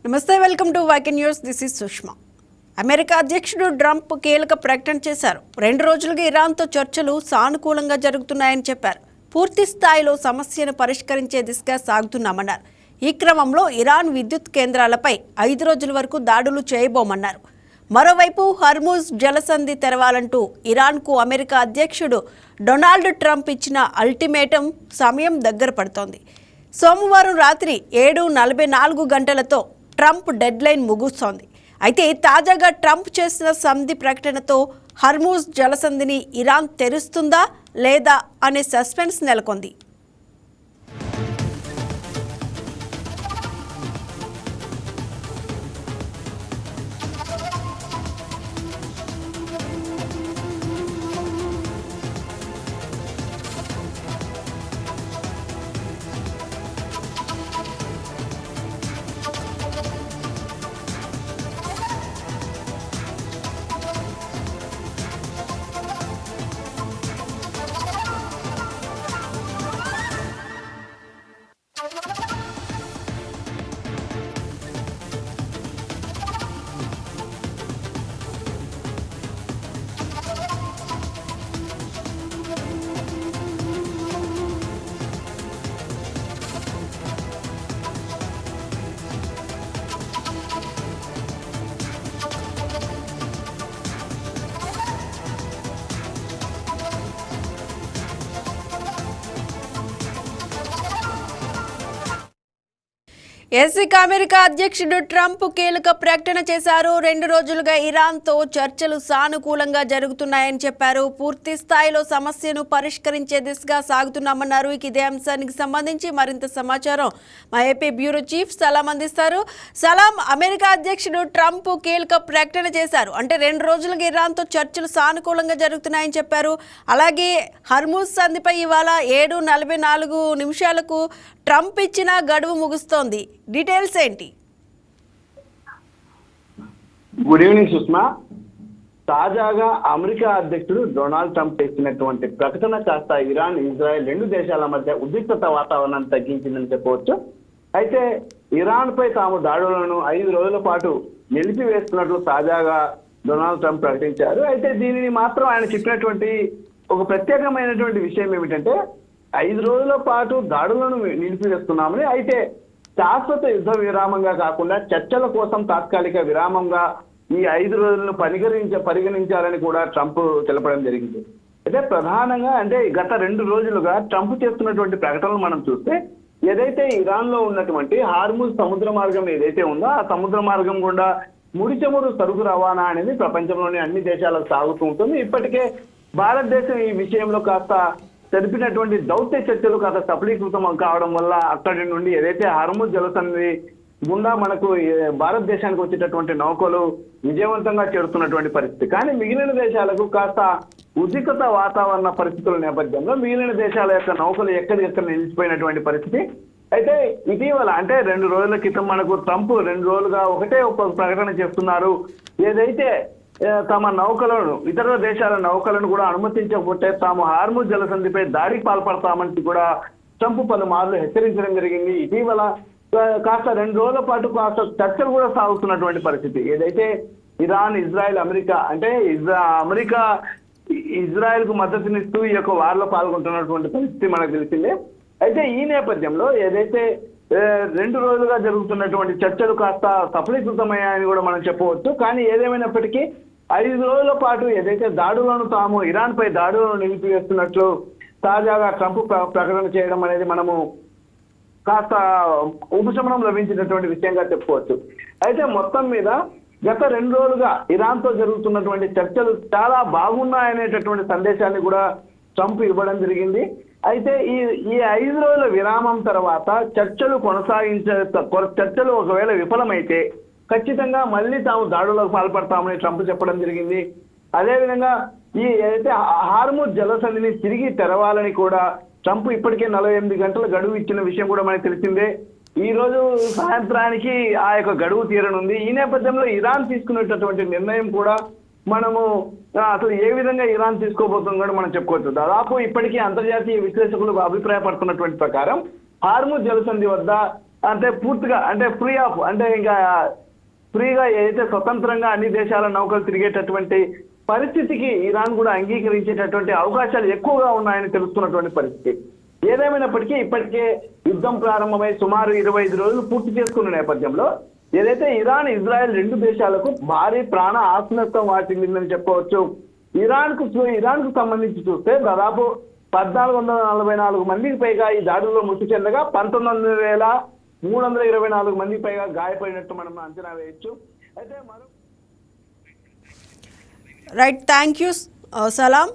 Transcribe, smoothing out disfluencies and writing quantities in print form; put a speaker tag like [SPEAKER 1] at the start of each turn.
[SPEAKER 1] నమస్తే, welcome to YK news. This is Sushma. America అధ్యక్షుడు Trump కీలక ప్రకటన చేశారు. 2 రోజులుగా ఇరాన్తో చర్చలు సానుకూలంగా జరుగుతున్నాయని చెప్పారు. పూర్తి స్థాయిలో సమస్యను పరిష్కరించే దిశగా సాగుతున్నామన్నారు. ఈ క్రమంలో ఇరాన్ విద్యుత్ కేంద్రాలపై 5 రోజుల వరకు దాడులు చేయబోమన్నారు. మరోవైపు హర్ముజ్ జలసంధి తెరవాలంటూ ఇరాన్కు అమెరికా అధ్యక్షుడు డొనాల్డ్ ట్రంప్ ఇచ్చిన అల్టిమేటం సమయం దగ్గర పడుతోంది. సోమవారం రాత్రి 7:44 గంటలతో ట్రంప్ డెడ్లైన్ ముగుస్తోంది. అయితే తాజాగా ట్రంప్ చేసిన సంధి ప్రకటనతో హర్ముజ్ జలసంధిని ఇరాన్ తెరుస్తుందా లేదా అనే సస్పెన్స్ నెలకొంది. అమెరికా అధ్యక్షుడు ట్రంప్ కీలక ప్రకటన చేశారు. 2 రోజులుగా ఇరాన్తో చర్చలు సానుకూలంగా జరుగుతున్నాయని చెప్పారు. పూర్తి స్థాయిలో సమస్యను పరిష్కరించే దిశగా సాగుతున్నామన్నారు. ఇదే అంశానికి సంబంధించి మరింత సమాచారం మా ఏపీ బ్యూరో చీఫ్ సలాం అందిస్తారు. సలాం, అమెరికా అధ్యక్షుడు ట్రంప్ కీలక ప్రకటన చేశారు. అంటే 2 రోజులుగా ఇరాన్తో చర్చలు సానుకూలంగా జరుగుతున్నాయని చెప్పారు. అలాగే హర్ముజ్ సంధిపై ఇవాళ 7:44 ట్రంప్ ఇచ్చిన గడువు ముగుస్తోంది. డీటెయిల్స్ ఏంటి?
[SPEAKER 2] Good evening Sushma. తాజాగా అమెరికా అధ్యక్షుడు డొనాల్డ్ ట్రంప్ చేసినటువంటి ప్రకటన కాస్త ఇరాన్, ఇజ్రాయెల్ 2 దేశాల మధ్య ఉద్రిక్తత వాతావరణాన్ని తగ్గించిందని చెప్పవచ్చు. అయితే ఇరాన్ పై తాము దాడులను 5 రోజుల పాటు నిలిపివేస్తున్నట్లు తాజాగా డొనాల్డ్ ట్రంప్ ప్రకటించారు. అయితే దీనిని మాత్రం ఆయన చెప్పినటువంటి ఒక ప్రత్యేకమైనటువంటి విషయం ఏమిటంటే 5 రోజుల పాటు దాడులను నిలిపివేస్తున్నామని, అయితే శాశ్వత యుద్ధ విరామంగా కాకుండా చర్చల కోసం తాత్కాలిక విరామంగా ఈ 5 రోజులను పరిగణించాలని కూడా ట్రంప్ తెలపడం జరిగింది. అయితే ప్రధానంగా అంటే గత 2 రోజులుగా ట్రంప్ చేస్తున్నటువంటి ప్రకటనలు మనం చూస్తే ఏదైతే ఇరాన్ లో ఉన్నటువంటి హార్ముజ్ సముద్ర మార్గం ఏదైతే ఉందో ఆ సముద్ర మార్గం గుండా ముడి చమురు సరుకు రవాణా అనేది ప్రపంచంలోని అన్ని దేశాలకు సాగుతూ ఉంటుంది. ఇప్పటికే భారతదేశం ఈ విషయంలో కాస్త జరిపినటువంటి దౌత్య చర్చలు కాస్త సఫలీకృతం కావడం వల్ల అక్కడి నుండి ఏదైతే హర్ముజ్ జలసంధి గుండా మనకు భారతదేశానికి వచ్చేటటువంటి నౌకలు విజయవంతంగా చేరుతున్నటువంటి పరిస్థితి. కానీ మిగిలిన దేశాలకు కాస్త ఉద్రిక్తత వాతావరణ పరిస్థితుల నేపథ్యంలో మిగిలిన దేశాల యొక్క నౌకలు ఎక్కడికెక్కడ నిలిచిపోయినటువంటి పరిస్థితి. అయితే ఇటీవల అంటే 2 రోజుల క్రితం మనకు ట్రంప్ 2 రోజులుగా ఒకటే ఒక ప్రకటన చేస్తున్నారు. ఏదైతే తమ నౌకలను, ఇతర దేశాల నౌకలను కూడా అనుమతించకపోతే తాము హార్ముజ్ జలసంధిపై దాడికి పాల్పడతామని కూడా ట్రంప్ పలుమార్లు హెచ్చరించడం జరిగింది. ఇటీవల కాస్త 2 రోజుల పాటు కాస్త చర్చలు కూడా సాగుతున్నటువంటి పరిస్థితి. ఏదైతే ఇరాన్, ఇజ్రాయెల్, అమెరికా అంటే అమెరికా ఇజ్రాయెల్ కు మద్దతునిస్తూ ఈ యొక్క వార్లో పాల్గొంటున్నటువంటి పరిస్థితి మనకు తెలిసిందే. అయితే ఈ నేపథ్యంలో ఏదైతే 2 రోజులుగా జరుగుతున్నటువంటి చర్చలు కాస్త సఫలీకృతమయ్యాయని కూడా మనం చెప్పవచ్చు. కానీ ఏదేమైనప్పటికీ 5 రోజుల పాటు ఏదైతే దాడులను తాము ఇరాన్ పై దాడులను నిలిపివేస్తున్నట్లు తాజాగా ట్రంప్ ప్రకటన చేయడం అనేది మనము కాస్త ఉపశమనం లభించినటువంటి విషయంగా చెప్పుకోవచ్చు. అయితే మొత్తం మీద గత 2 రోజులుగా ఇరాన్ తో జరుగుతున్నటువంటి చర్చలు చాలా బాగున్నాయనేటటువంటి సందేశాన్ని కూడా ట్రంప్ ఇవ్వడం జరిగింది. అయితే ఈ 5 రోజుల విరామం తర్వాత చర్చలు ఒకవేళ విఫలమైతే ఖచ్చితంగా మళ్ళీ తాము దాడులకు పాల్పడతామని ట్రంప్ చెప్పడం జరిగింది. అదేవిధంగా ఈ ఏదైతే హార్ముజ్ జలసంధిని తిరిగి తెరవాలని కూడా ట్రంప్ ఇప్పటికే 48 గంటల గడువు ఇచ్చిన విషయం కూడా మనకు తెలిసిందే. ఈ రోజు సాయంత్రానికి ఆ యొక్క గడువు తీరనుంది. ఈ నేపథ్యంలో ఇరాన్ తీసుకునేటటువంటి నిర్ణయం కూడా మనము అసలు ఏ విధంగా ఇరాన్ తీసుకోబోతుందో కూడా మనం చెప్పుకోవచ్చు. దాదాపు ఇప్పటికీ అంతర్జాతీయ విశ్లేషకులు అభిప్రాయపడుతున్నటువంటి ప్రకారం హార్ముజ్ జలసంధి వద్ద అంటే పూర్తిగా అంటే ఫ్రీ ఆఫ్ అంటే ఇంకా ఫ్రీగా ఏదైతే స్వతంత్రంగా అన్ని దేశాల నౌకలు తిరిగేటటువంటి పరిస్థితికి ఇరాన్ కూడా అంగీకరించేటటువంటి అవకాశాలు ఎక్కువగా ఉన్నాయని తెలుస్తున్నటువంటి పరిస్థితి. ఏదేమైనప్పటికీ ఇప్పటికే యుద్ధం ప్రారంభమై సుమారు 25 రోజులు పూర్తి చేసుకున్న నేపథ్యంలో ఏదైతే ఇరాన్ ఇజ్రాయెల్ రెండు దేశాలకు భారీ ప్రాణ ఆత్మనష్టం వాటిల్లిందని చెప్పవచ్చు. ఇరాన్ కు సంబంధించి చూస్తే దాదాపు 1444 మందికి పైగా ఈ దాడుల్లో మృతి చెందగా 19,324 మందికి పైగా గాయపడినట్టు మనం అంచనా వేయొచ్చు. అయితే
[SPEAKER 1] రైట్, థ్యాంక్ యూ సలాం.